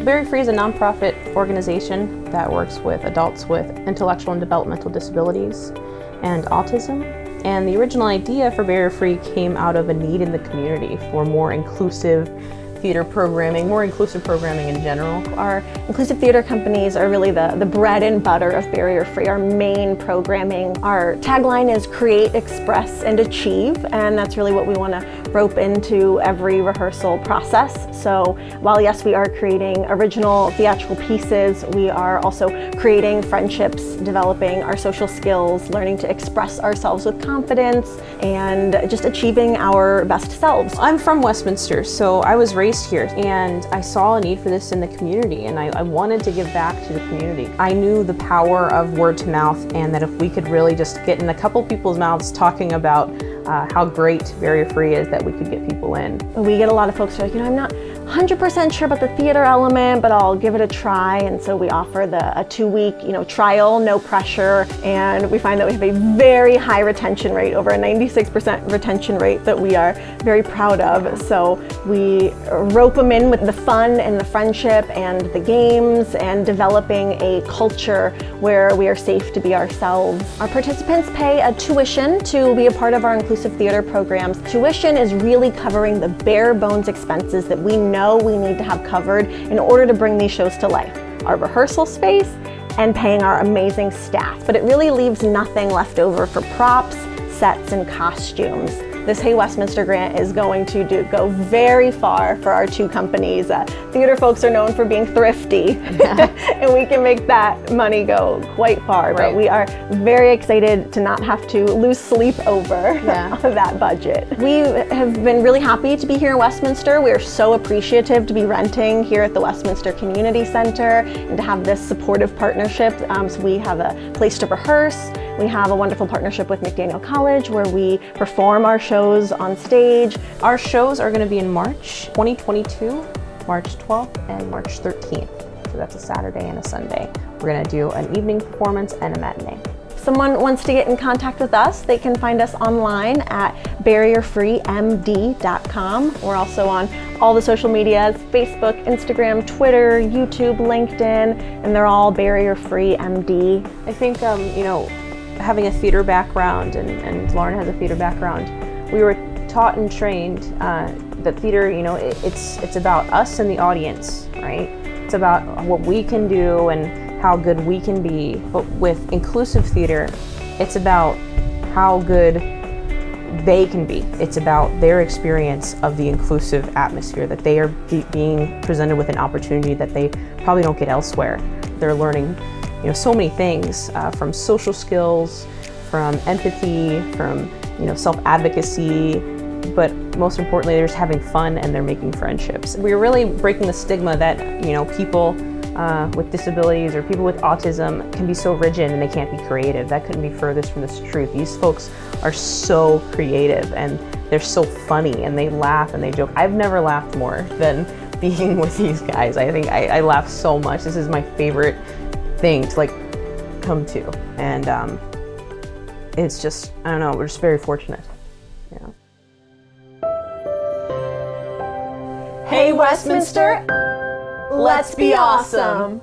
Barrier Free is a nonprofit organization that works with adults with intellectual and developmental disabilities and autism. And the original idea for Barrier Free came out of a need in the community for more inclusive theater programming, more inclusive programming in general. Our inclusive theater companies are really the bread and butter of Barrier Free, our main programming. Our tagline is create, express, and achieve, and that's really what we want to rope into every rehearsal process. So while yes, we are creating original theatrical pieces, we are also creating friendships, developing our social skills, learning to express ourselves with confidence, and just achieving our best selves. I'm from Westminster, so I was raised here, and I saw a need for this in the community, and I wanted to give back to the community. I knew the power of word to mouth, and that if we could really just get in a couple people's mouths talking about how great Barrier Free is, that we could get people in. We get a lot of folks who are like, I'm not 100% sure about the theater element, but I'll give it a try. And so we offer a 2-week, trial, no pressure. And we find that we have a very high retention rate, over a 96% retention rate that we are very proud of. So we rope them in with the fun and the friendship and the games and developing a culture where we are safe to be ourselves. Our participants pay a tuition to be a part of our inclusive theater programs. Tuition is really covering the bare bones expenses that we know we need to have covered in order to bring these shows to life. Our rehearsal space and paying our amazing staff. But it really leaves nothing left over for props, sets, and costumes. This Hey Westminster Grant is going to go very far for our two companies. Theater folks are known for being thrifty, and we can make that money go quite far. Right. But we are very excited to not have to lose sleep over that budget. We have been really happy to be here in Westminster. We are so appreciative to be renting here at the Westminster Community Center and to have this supportive partnership. So we have a place to rehearse. We have a wonderful partnership with McDaniel College where we perform our shows on stage. Our shows are going to be in March 2022, March 12th and March 13th. So that's a Saturday and a Sunday. We're going to do an evening performance and a matinee. If someone wants to get in contact with us, they can find us online at barrierfreemd.com. We're also on all the social medias, Facebook, Instagram, Twitter, YouTube, LinkedIn, and they're all Barrier Free MD. I think, having a theater background, and Lauren has a theater background, we were taught and trained that theater, it's about us and the audience, right? It's about what we can do and how good we can be. But with inclusive theater, it's about how good they can be. It's about their experience of the inclusive atmosphere, that they are being presented with an opportunity that they probably don't get elsewhere. They're learning so many things, from social skills, from empathy, from self-advocacy, but most importantly, they're just having fun and they're making friendships. We're really breaking the stigma that people with disabilities or people with autism can be so rigid and they can't be creative. That couldn't be furthest from the truth. These folks are so creative and they're so funny and they laugh and they joke. I've never laughed more than being with these guys. I think I laugh so much. This is my favorite thing to come to, and it's just, I don't know, we're just very fortunate. Hey Westminster, let's be awesome.